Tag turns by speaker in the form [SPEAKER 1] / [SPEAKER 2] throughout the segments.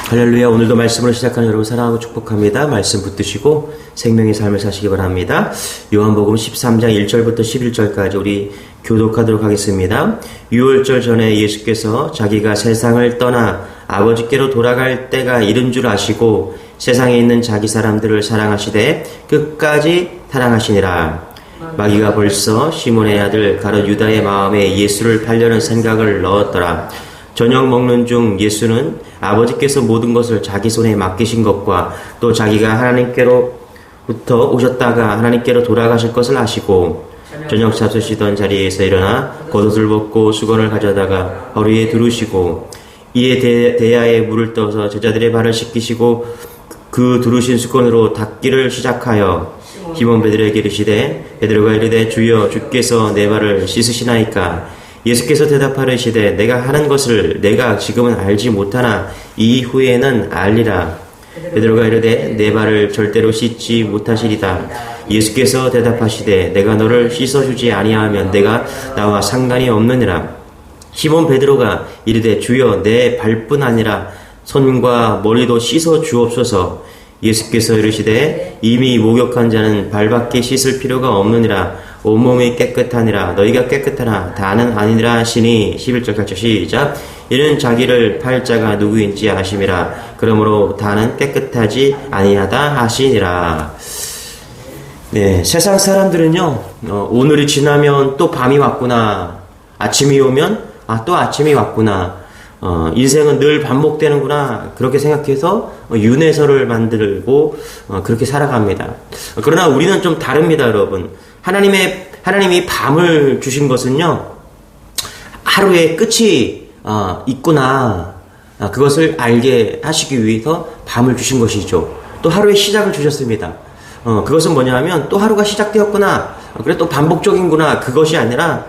[SPEAKER 1] 할렐루야. 오늘도 말씀으로 시작하는 여러분 사랑하고 축복합니다. 말씀 붙드시고 생명의 삶을 사시기 바랍니다. 요한복음 13장 1절부터 11절까지 우리 교독하도록 하겠습니다. 유월절 전에 예수께서 자기가 세상을 떠나 아버지께로 돌아갈 때가 이른 줄 아시고 세상에 있는 자기 사람들을 사랑하시되 끝까지 사랑하시니라. 마귀가 벌써 시몬의 아들 가룟 유다의 마음에 예수를 팔려는 생각을 넣었더라. 저녁 먹는 중 예수는 아버지께서 모든 것을 자기 손에 맡기신 것과 또 자기가 하나님께로부터 오셨다가 하나님께로 돌아가실 것을 아시고 저녁 잡수시던 자리에서 일어나 겉옷을 벗고 수건을 가져다가 허리에 두르시고 이에 대야에 물을 떠서 제자들의 발을 씻기시고 그 두르신 수건으로 닦기를 시작하여 시몬 베드로에게 이르시되 베드로가 이르되 주여 주께서 내 발을 씻으시나이까. 예수께서 대답하시되 내가 하는 것을 내가 지금은 알지 못하나 이후에는 알리라. 베드로가 이르되 내 발을 절대로 씻지 못하시리다. 예수께서 대답하시되 내가 너를 씻어주지 아니하면 내가 나와 상관이 없느니라. 시몬 베드로가 이르되 주여 내 발뿐 아니라 손과 머리도 씻어 주옵소서. 예수께서 이르시되 이미 목욕한 자는 발밖에 씻을 필요가 없느니라. 온몸이 깨끗하니라. 너희가 깨끗하나 다는 아니니라 하시니 11절 같이 시작. 이는 자기를 팔 자가 누구인지 아심이라. 그러므로 다는 깨끗하지 아니하다 하시니라. 네, 세상 사람들은요, 오늘이 지나면 또 밤이 왔구나. 아침이 오면 또 아침이 왔구나. 인생은 늘 반복되는구나. 그렇게 생각해서 윤회설을 만들고 그렇게 살아갑니다. 그러나 우리는 좀 다릅니다, 여러분. 하나님이 밤을 주신 것은요, 하루의 끝이 있구나. 그것을 알게 하시기 위해서 밤을 주신 것이죠. 또 하루의 시작을 주셨습니다. 그것은 뭐냐 하면 또 하루가 시작되었구나. 그래 또 반복적인구나. 그것이 아니라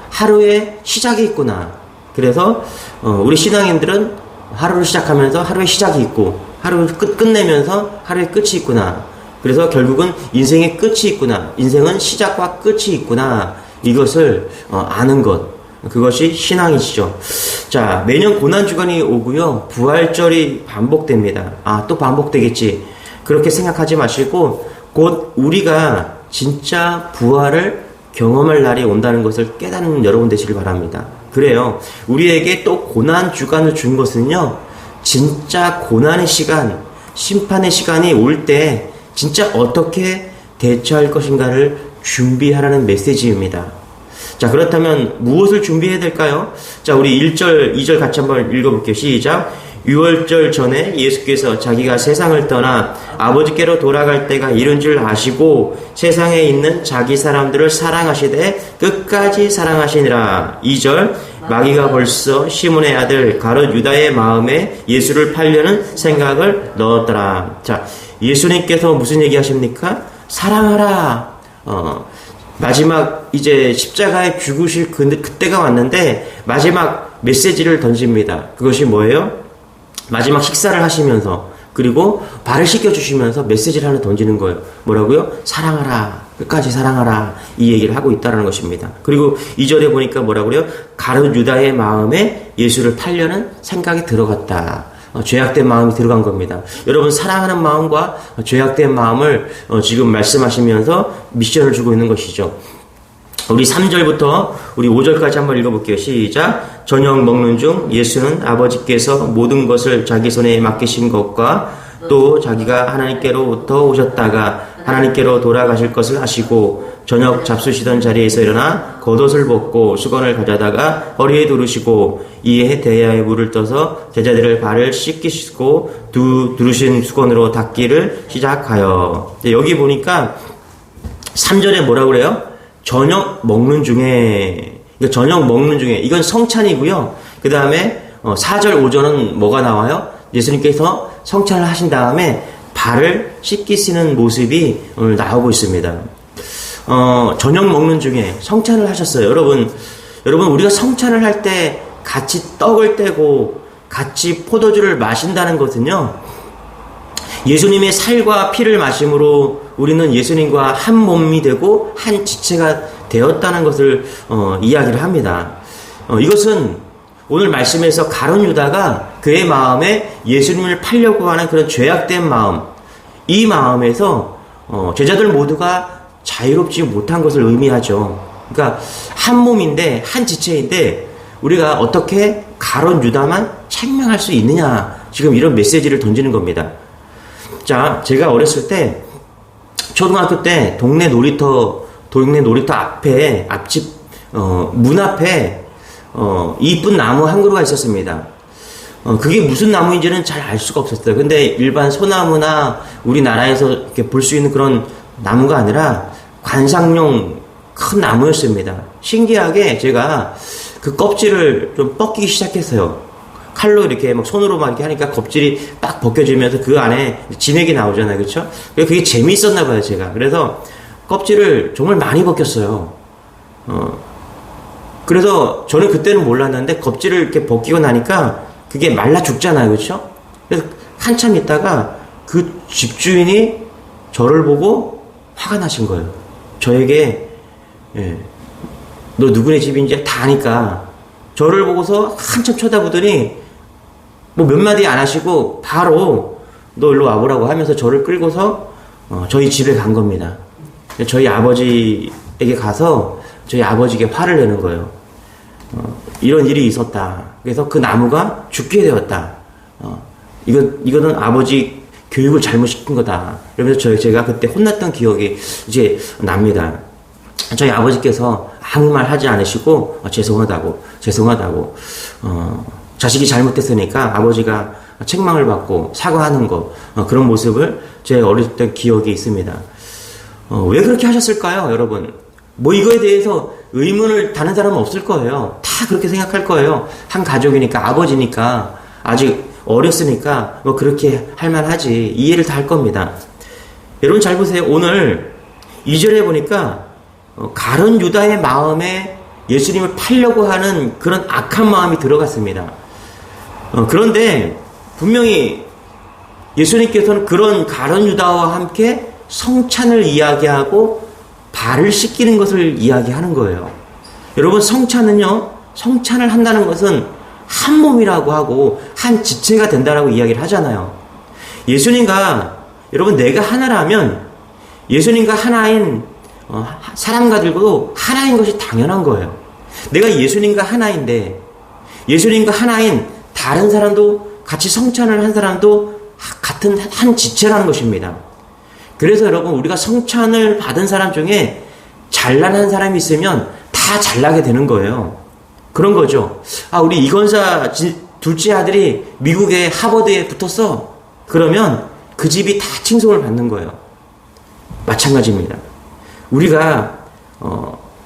[SPEAKER 1] 하루의 시작이 있구나. 그래서 우리 신앙인들은 하루를 시작하면서 하루의 시작이 있고 하루를 끝내면서 하루의 끝이 있구나. 그래서 결국은 인생의 끝이 있구나. 인생은 시작과 끝이 있구나. 이것을 아는 것. 그것이 신앙이시죠. 자, 매년 고난주간이 오고요. 부활절이 반복됩니다. 또 반복되겠지. 그렇게 생각하지 마시고 곧 우리가 진짜 부활을 경험할 날이 온다는 것을 깨닫는 여러분 되시길 바랍니다. 그래요. 우리에게 또 고난주간을 준 것은요. 진짜 고난의 시간, 심판의 시간이 올 때 진짜 어떻게 대처할 것인가를 준비하라는 메시지입니다. 자, 그렇다면 무엇을 준비해야 될까요? 자, 우리 1절, 2절 같이 한번 읽어볼게요. 시작. 유월절 전에 예수께서 자기가 세상을 떠나 아버지께로 돌아갈 때가 이른 줄 아시고 세상에 있는 자기 사람들을 사랑하시되 끝까지 사랑하시니라. 2절. 마귀가 벌써 시몬의 아들 가룟 유다의 마음에 예수를 팔려는 생각을 넣었더라. 자, 예수님께서 무슨 얘기 하십니까? 사랑하라. 마지막 이제 십자가에 죽으실 그때가 왔는데 마지막 메시지를 던집니다. 그것이 뭐예요? 마지막 식사를 하시면서 그리고 발을 씻겨주시면서 메시지를 하나 던지는 거예요. 뭐라고요? 사랑하라. 끝까지 사랑하라. 이 얘기를 하고 있다는 것입니다. 그리고 2절에 보니까 뭐라고요? 가룟 유다의 마음에 예수를 팔려는 생각이 들어갔다. 죄악된 마음이 들어간 겁니다. 여러분 사랑하는 마음과 죄악된 마음을 지금 말씀하시면서 미션을 주고 있는 것이죠. 우리 3절부터 우리 5절까지 한번 읽어볼게요. 시작. 저녁 먹는 중 예수는 아버지께서 모든 것을 자기 손에 맡기신 것과 또 자기가 하나님께로부터 오셨다가 하나님께로 돌아가실 것을 아시고 저녁 잡수시던 자리에서 일어나 겉옷을 벗고 수건을 가져다가 허리에 두르시고 이에 대야에 물을 떠서 제자들의 발을 씻기시고 두르신 수건으로 닦기를 시작하여. 여기 보니까 3절에 뭐라고 그래요? 저녁 먹는 중에, 이건 성찬이고요. 그 다음에 4절, 5절은 뭐가 나와요? 예수님께서 성찬을 하신 다음에 발을 씻기시는 모습이 오늘 나오고 있습니다. 저녁 먹는 중에 성찬을 하셨어요. 여러분, 우리가 성찬을 할 때 같이 떡을 떼고 같이 포도주를 마신다는 것은요, 예수님의 살과 피를 마심으로 우리는 예수님과 한 몸이 되고 한 지체가 되었다는 것을 이야기를 합니다. 이것은 오늘 말씀에서 가룟 유다가 그의 마음에 예수님을 팔려고 하는 그런 죄악된 마음, 이 마음에서 제자들 모두가 자유롭지 못한 것을 의미하죠. 그러니까 한 몸인데, 한 지체인데 우리가 어떻게 가룟 유다만 책망할 수 있느냐, 지금 이런 메시지를 던지는 겁니다. 자, 제가 어렸을 때 초등학교 때 동네 놀이터 앞에 앞집 문 앞에 이쁜 나무 한 그루가 있었습니다. 그게 무슨 나무인지는 잘 알 수가 없었어요. 근데 일반 소나무나 우리나라에서 이렇게 볼 수 있는 그런 나무가 아니라 관상용 큰 나무였습니다. 신기하게 제가 그 껍질을 좀 벗기기 시작했어요. 칼로 이렇게 막 손으로 막 이렇게 하니까 껍질이 딱 벗겨지면서 그 안에 진액이 나오잖아요. 그렇죠? 그게 재미있었나 봐요, 제가. 그래서 껍질을 정말 많이 벗겼어요. 그래서 저는 그때는 몰랐는데 껍질을 이렇게 벗기고 나니까 그게 말라 죽잖아요. 그렇죠? 그래서 한참 있다가 그 집주인이 저를 보고 화가 나신 거예요. 저에게 너 누구네 집인지 다 아니까 저를 보고서 한참 쳐다보더니 뭐 몇 마디 안 하시고 바로 너 일로 와보라고 하면서 저를 끌고서 저희 집에 간 겁니다. 저희 아버지에게 가서 저희 아버지에게 화를 내는 거예요. 이런 일이 있었다. 그래서 그 나무가 죽게 되었다. 이거는 아버지 교육을 잘못 시킨 거다. 그러면서 제가 그때 혼났던 기억이 이제 납니다. 저희 아버지께서 아무 말 하지 않으시고 죄송하다고 자식이 잘못됐으니까 아버지가 책망을 받고 사과하는 거, 그런 모습을 제 어렸을 때 기억이 있습니다. 왜 그렇게 하셨을까요, 여러분? 뭐 이거에 대해서 의문을 다는 사람은 없을 거예요. 다 그렇게 생각할 거예요. 한 가족이니까, 아버지니까, 아직 어렸으니까 뭐 그렇게 할 만하지, 이해를 다 할 겁니다. 여러분 잘 보세요. 오늘 2절에 보니까 가룟 유다의 마음에 예수님을 팔려고 하는 그런 악한 마음이 들어갔습니다. 그런데 분명히 예수님께서는 그런 가룟 유다와 함께 성찬을 이야기하고 발을 씻기는 것을 이야기하는 거예요. 여러분, 성찬을 한다는 것은 한 몸이라고 하고 한 지체가 된다라고 이야기를 하잖아요. 여러분, 내가 하나라면 예수님과 하나인 사람과들도 하나인 것이 당연한 거예요. 내가 예수님과 하나인데 예수님과 하나인 다른 사람도, 같이 성찬을 한 사람도 같은 한 지체라는 것입니다. 그래서 여러분, 우리가 성찬을 받은 사람 중에 잘난 사람이 있으면 다 잘나게 되는 거예요. 그런 거죠. 우리 이건사 둘째 아들이 미국의 하버드에 붙었어. 그러면 그 집이 다 칭송을 받는 거예요. 마찬가지입니다. 우리가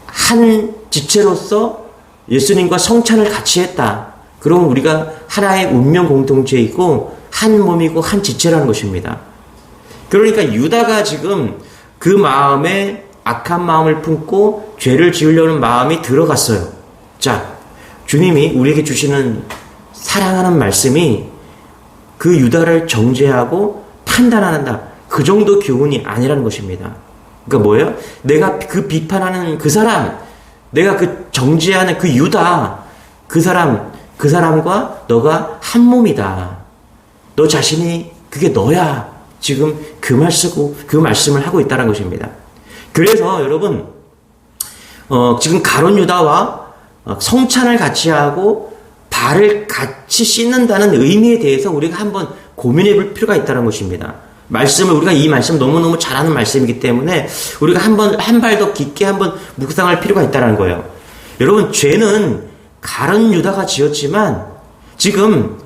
[SPEAKER 1] 한 지체로서 예수님과 성찬을 같이 했다. 그럼 우리가 하나의 운명 공동체이고 한 몸이고 한 지체라는 것입니다. 그러니까 유다가 지금 그 마음에 악한 마음을 품고 죄를 지으려는 마음이 들어갔어요. 자, 주님이 우리에게 주시는 사랑하는 말씀이 그 유다를 정죄하고 판단한다, 그 정도 교훈이 아니라는 것입니다. 그러니까 뭐예요? 내가 그 비판하는 그 사람, 내가 그 정죄하는 그 유다, 그 사람과 너가 한 몸이다. 너 자신이 그게 너야. 지금 그 말씀을 하고 있다는 것입니다. 그래서 여러분, 지금 가룟 유다와 성찬을 같이 하고 발을 같이 씻는다는 의미에 대해서 우리가 한번 고민해 볼 필요가 있다는 것입니다. 우리가 이 말씀 너무너무 잘 아는 말씀이기 때문에 우리가 한 발 더 깊게 한번 묵상할 필요가 있다는 거예요. 여러분, 죄는 가룟 유다가 지었지만 지금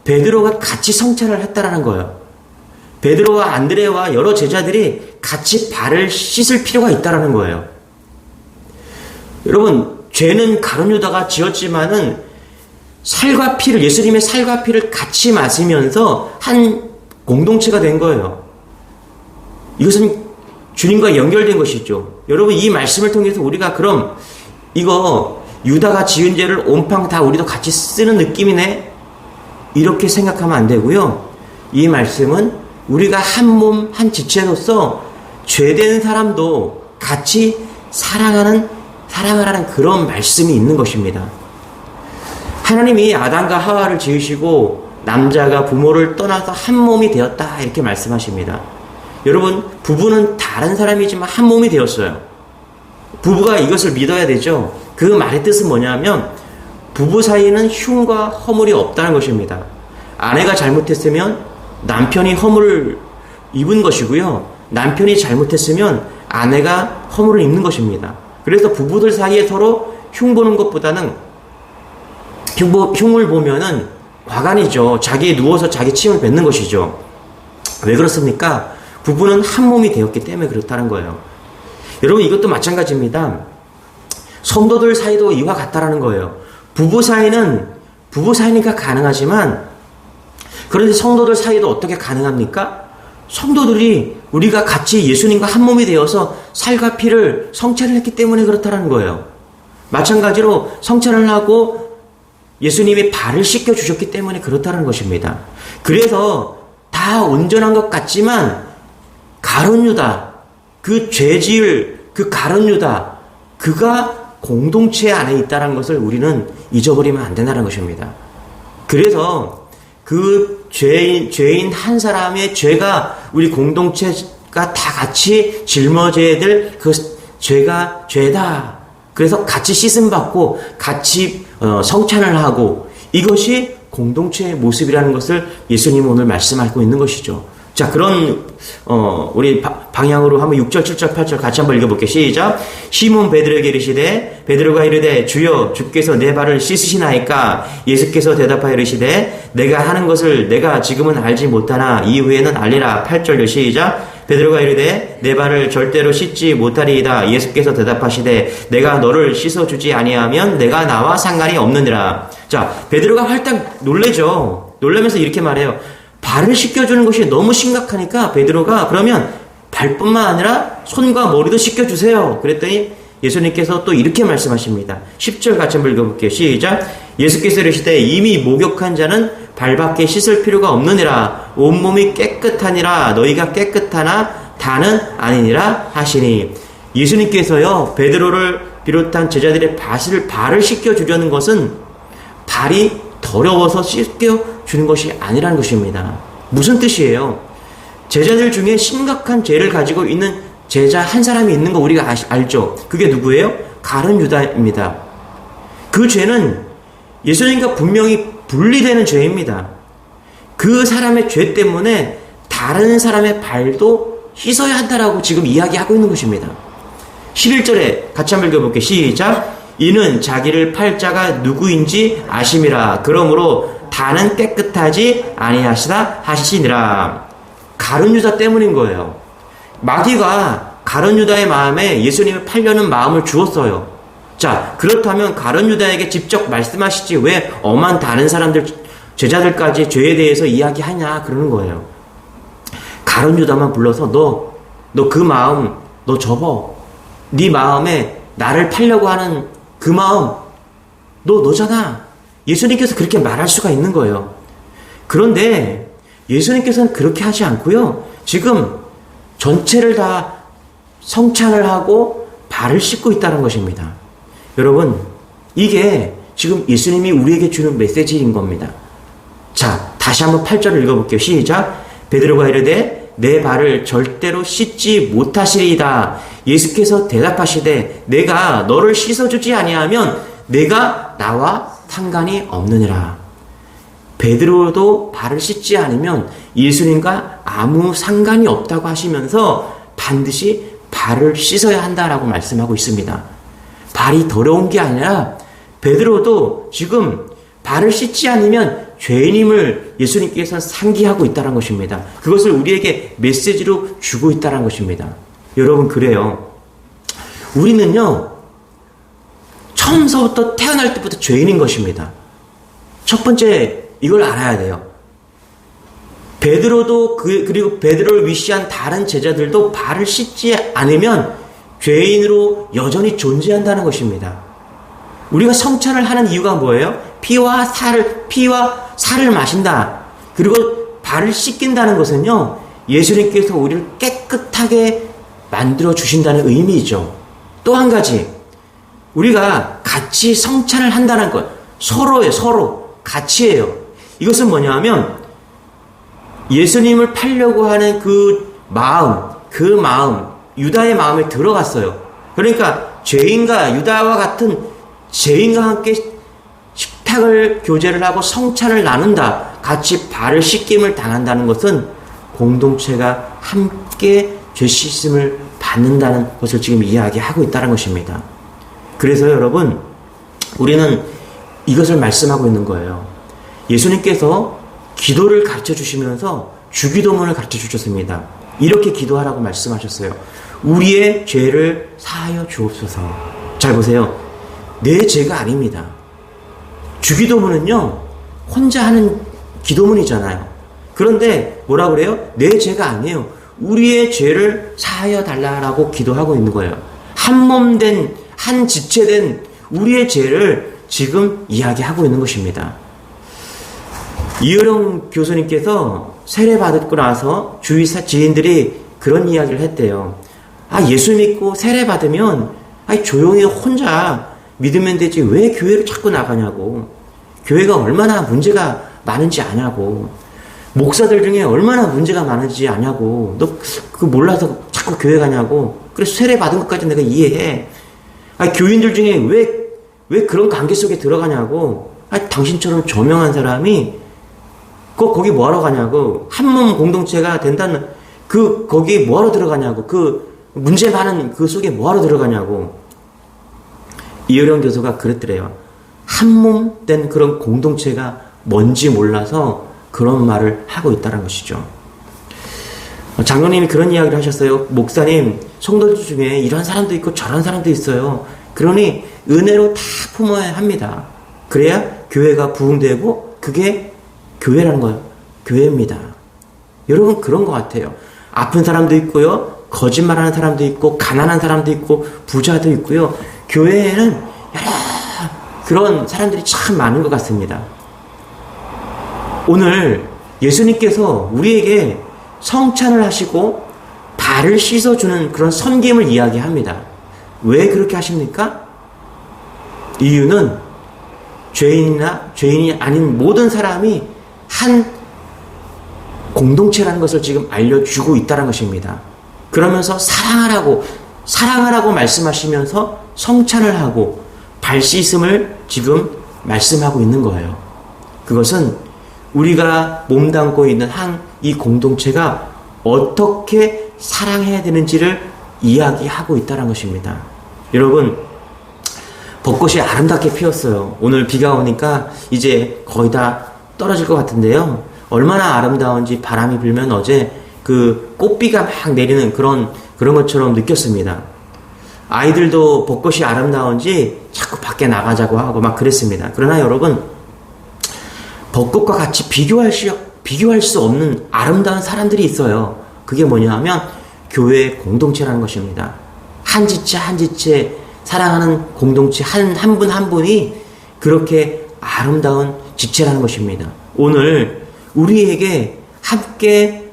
[SPEAKER 1] 베드로가 같이 성찬을 했다라는 거예요. 베드로와 안드레와 여러 제자들이 같이 발을 씻을 필요가 있다라는 거예요. 여러분, 죄는 가룟 유다가 지었지만은 예수님의 살과 피를 같이 마시면서 한 공동체가 된 거예요. 이것은 주님과 연결된 것이죠. 여러분, 이 말씀을 통해서 우리가 그럼 이거 유다가 지은 죄를 온팡 다 우리도 같이 쓰는 느낌이네, 이렇게 생각하면 안 되고요. 이 말씀은 우리가 한 몸, 한 지체로서 죄된 사람도 같이 사랑하라는 그런 말씀이 있는 것입니다. 하나님이 아담과 하와를 지으시고 남자가 부모를 떠나서 한 몸이 되었다 이렇게 말씀하십니다. 여러분, 부부는 다른 사람이지만 한 몸이 되었어요. 부부가 이것을 믿어야 되죠. 그 말의 뜻은 뭐냐면 부부 사이에는 흉과 허물이 없다는 것입니다. 아내가 잘못했으면 남편이 허물을 입은 것이고요. 남편이 잘못했으면 아내가 허물을 입는 것입니다. 그래서 부부들 사이에 서로 흉 보는 것보다는 흉을 보면은 과간이죠. 자기에 누워서 자기 침을 뱉는 것이죠. 왜 그렇습니까? 부부는 한 몸이 되었기 때문에 그렇다는 거예요. 여러분, 이것도 마찬가지입니다. 성도들 사이도 이와 같다라는 거예요. 부부 사이니까 가능하지만, 그런데 성도들 사이도 어떻게 가능합니까? 성도들이 우리가 같이 예수님과 한 몸이 되어서 살과 피를 성찬을 했기 때문에 그렇다는 거예요. 마찬가지로 성찬을 하고 예수님이 발을 씻겨 주셨기 때문에 그렇다는 것입니다. 그래서 다 온전한 것 같지만 가룟 유다, 그 죄지을 그 가룟 유다, 그가 공동체 안에 있다는 것을 우리는 잊어버리면 안 된다는 것입니다. 그래서 그 죄인 한 사람의 죄가 우리 공동체가 다 같이 짊어져야 될 그 죄가 죄다. 그래서 같이 씻음 받고 같이 성찬을 하고 이것이 공동체의 모습이라는 것을 예수님은 오늘 말씀하고 있는 것이죠. 자, 그런 우리 방향으로 한번 6절, 7절, 8절 같이 한번 읽어볼게요. 시작. 시몬 베드로에게 이르시되 베드로가 이르되 주여 주께서 내 발을 씻으시나이까? 예수께서 대답하여 이르시되 내가 하는 것을 내가 지금은 알지 못하나 이후에는 알리라. 8절 시작. 베드로가 이르되 내 발을 절대로 씻지 못하리이다. 예수께서 대답하시되 내가 너를 씻어주지 아니하면 내가 나와 상관이 없느니라. 자, 베드로가 활짝 놀래죠. 놀라면서 이렇게 말해요. 발을 씻겨주는 것이 너무 심각하니까 베드로가 그러면 발뿐만 아니라 손과 머리도 씻겨주세요. 그랬더니 예수님께서 또 이렇게 말씀하십니다. 10절 같이 한번 읽어볼게요. 시작. 예수께서 이르시되 이미 목욕한 자는 발밖에 씻을 필요가 없느니라. 온몸이 깨끗하니라. 너희가 깨끗하나 다는 아니니라 하시니. 예수님께서요, 베드로를 비롯한 제자들의 발을 씻겨주려는 것은 발이 더러워서 씻겨주는 것이 아니라는 것입니다. 무슨 뜻이에요? 제자들 중에 심각한 죄를 가지고 있는 제자 한 사람이 있는 거 우리가 알죠? 그게 누구예요? 가룟 유다입니다. 그 죄는 예수님과 분명히 분리되는 죄입니다. 그 사람의 죄 때문에 다른 사람의 발도 씻어야 한다라고 지금 이야기하고 있는 것입니다. 11절에 같이 한번 읽어볼게요. 시작. 이는 자기를 팔 자가 누구인지 아심이라. 그러므로 다는 깨끗하지 아니하시다 하시니라. 가룟 유다 때문인 거예요. 마귀가 가룟 유다의 마음에 예수님을 팔려는 마음을 주었어요. 자, 그렇다면 가룟 유다에게 직접 말씀하시지 왜 엄한 다른 사람들, 제자들까지 죄에 대해서 이야기하냐 그러는 거예요. 가룟 유다만 불러서 너 그 마음 너 접어. 네 마음에 나를 팔려고 하는 그 마음 너잖아. 예수님께서 그렇게 말할 수가 있는 거예요. 그런데 예수님께서는 그렇게 하지 않고요. 지금 전체를 다 성찬을 하고 발을 씻고 있다는 것입니다. 여러분, 이게 지금 예수님이 우리에게 주는 메시지인 겁니다. 자, 다시 한번 8절을 읽어볼게요. 시작. 베드로가 이르되 내 발을 절대로 씻지 못하시리이다. 예수께서 대답하시되 내가 너를 씻어주지 아니하면 내가 나와 상관이 없느니라. 베드로도 발을 씻지 않으면 예수님과 아무 상관이 없다고 하시면서 반드시 발을 씻어야 한다라고 말씀하고 있습니다. 발이 더러운 게 아니라 베드로도 지금 발을 씻지 않으면 죄인임을 예수님께서 상기하고 있다는 것입니다. 그것을 우리에게 메시지로 주고 있다는 것입니다. 여러분, 그래요. 우리는요, 처음서부터 태어날 때부터 죄인인 것입니다. 첫 번째 이걸 알아야 돼요. 베드로도 그리고 베드로를 위시한 다른 제자들도 발을 씻지 않으면 죄인으로 여전히 존재한다는 것입니다. 우리가 성찬을 하는 이유가 뭐예요? 피와 살을 마신다. 그리고 발을 씻긴다는 것은요, 예수님께서 우리를 깨끗하게 만들어 주신다는 의미이죠. 또 한 가지, 우리가 같이 성찬을 한다는 것, 서로 같이 해요. 이것은 뭐냐 하면 예수님을 팔려고 하는 그 마음, 유다의 마음에 들어갔어요. 그러니까 죄인과 유다와 같은 죄인과 함께 식탁을 교제를 하고 성찬을 나눈다. 같이 발을 씻김을 당한다는 것은 공동체가 함께 죄 씻음을 받는다는 것을 지금 이야기하고 있다는 것입니다. 그래서 여러분, 우리는 이것을 말씀하고 있는 거예요. 예수님께서 기도를 가르쳐 주시면서 주기도문을 가르쳐 주셨습니다. 이렇게 기도하라고 말씀하셨어요. 우리의 죄를 사하여 주옵소서. 잘 보세요. 내 죄가 아닙니다. 주기도문은요, 혼자 하는 기도문이잖아요. 그런데 뭐라 그래요? 내 죄가 아니에요. 우리의 죄를 사하여 달라고 기도하고 있는 거예요. 한 몸 된, 한 지체된 우리의 죄를 지금 이야기하고 있는 것입니다. 이효령 교수님께서 세례받고 나서 주위 지인들이 그런 이야기를 했대요. 예수 믿고 세례받으면 조용히 혼자 믿으면 되지 왜 교회를 자꾸 나가냐고. 교회가 얼마나 문제가 많은지 아냐고. 목사들 중에 얼마나 문제가 많은지 아냐고. 너 그거 몰라서 자꾸 교회 가냐고. 그래서 세례받은 것까지 내가 이해해. 교인들 중에 왜 그런 관계 속에 들어가냐고. 당신처럼 저명한 사람이 거기 뭐하러 가냐고. 한 몸 공동체가 된다는 거기 뭐하러 들어가냐고. 그 문제 많은 그 속에 뭐하러 들어가냐고. 이효령 교수가 그랬더래요. 한 몸 된 그런 공동체가 뭔지 몰라서 그런 말을 하고 있다는 것이죠. 장로님이 그런 이야기를 하셨어요. 목사님, 성도들 중에 이런 사람도 있고 저런 사람도 있어요. 그러니 은혜로 다 품어야 합니다. 그래야 교회가 부흥되고 그게 교회라는 거예요. 교회입니다. 여러분, 그런 것 같아요. 아픈 사람도 있고요. 거짓말하는 사람도 있고 가난한 사람도 있고 부자도 있고요. 교회에는 여러 그런 사람들이 참 많은 것 같습니다. 오늘 예수님께서 우리에게 성찬을 하시고 발을 씻어주는 그런 섬김을 이야기합니다. 왜 그렇게 하십니까? 이유는 죄인이 아닌 모든 사람이 한 공동체라는 것을 지금 알려주고 있다는 것입니다. 그러면서 사랑하라고 말씀하시면서 성찬을 하고 발 씻음을 지금 말씀하고 있는 거예요. 그것은 우리가 몸담고 있는 이 공동체가 어떻게 사랑해야 되는지를 이야기하고 있다는 것입니다. 여러분, 벚꽃이 아름답게 피었어요. 오늘 비가 오니까 이제 거의 다 떨어질 것 같은데요. 얼마나 아름다운지 바람이 불면 어제 그 꽃비가 막 내리는 그런 것처럼 느꼈습니다. 아이들도 벚꽃이 아름다운지 자꾸 밖에 나가자고 하고 막 그랬습니다. 그러나 여러분, 벚꽃과 같이 비교할 수 없는 아름다운 사람들이 있어요. 그게 뭐냐 하면 교회 공동체라는 것입니다. 한 지체 사랑하는 공동체 한 분 한 분이 그렇게 아름다운 지체라는 것입니다. 오늘 우리에게 함께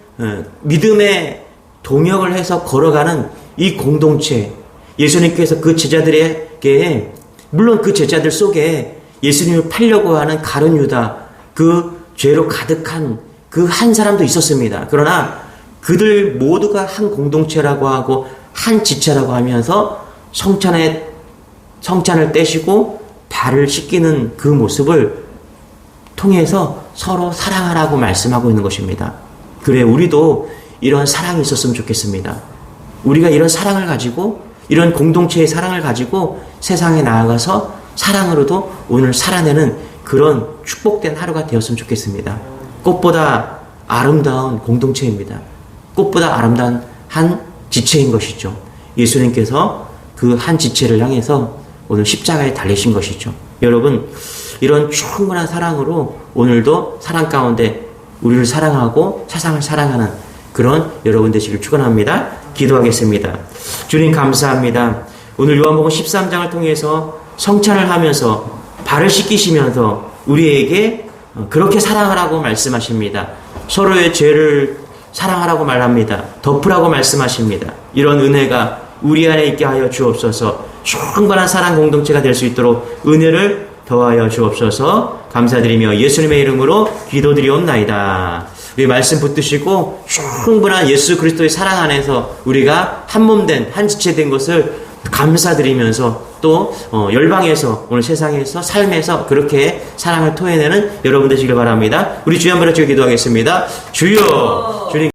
[SPEAKER 1] 믿음의 동역을 해서 걸어가는 이 공동체, 예수님께서 그 제자들에게, 물론 그 제자들 속에 예수님을 팔려고 하는 가룟 유다, 그 죄로 가득한 그 한 사람도 있었습니다. 그러나 그들 모두가 한 공동체라고 하고 한 지체라고 하면서 성찬을 떼시고 발을 씻기는 그 모습을 통해서 서로 사랑하라고 말씀하고 있는 것입니다. 그래, 우리도 이런 사랑이 있었으면 좋겠습니다. 우리가 이런 사랑을 가지고, 이런 공동체의 사랑을 가지고 세상에 나아가서 사랑으로도 오늘 살아내는 그런 축복된 하루가 되었으면 좋겠습니다. 꽃보다 아름다운 공동체입니다. 꽃보다 아름다운 한 지체인 것이죠. 예수님께서 그 한 지체를 향해서 오늘 십자가에 달리신 것이죠. 여러분, 이런 충분한 사랑으로 오늘도 사랑 가운데 우리를 사랑하고 세상을 사랑하는 그런 여러분 되시길 축원합니다. 기도하겠습니다. 주님, 감사합니다. 오늘 요한복음 13장을 통해서 성찬을 하면서 발을 씻기시면서 우리에게 그렇게 사랑하라고 말씀하십니다. 서로의 죄를 사랑하라고 말합니다. 덮으라고 말씀하십니다. 이런 은혜가 우리 안에 있게 하여 주옵소서. 충분한 사랑 공동체가 될 수 있도록 은혜를 더하여 주옵소서. 감사드리며 예수님의 이름으로 기도드리옵나이다. 우리 말씀 붙드시고 충분한 예수 그리스도의 사랑 안에서 우리가 한 몸 된, 한 지체 된 것을 감사드리면서 또 열방에서 오늘 세상에서 삶에서 그렇게 사랑을 토해내는 여러분 되시길 바랍니다. 우리 주여 한번 같이 기도하겠습니다. 주여 주님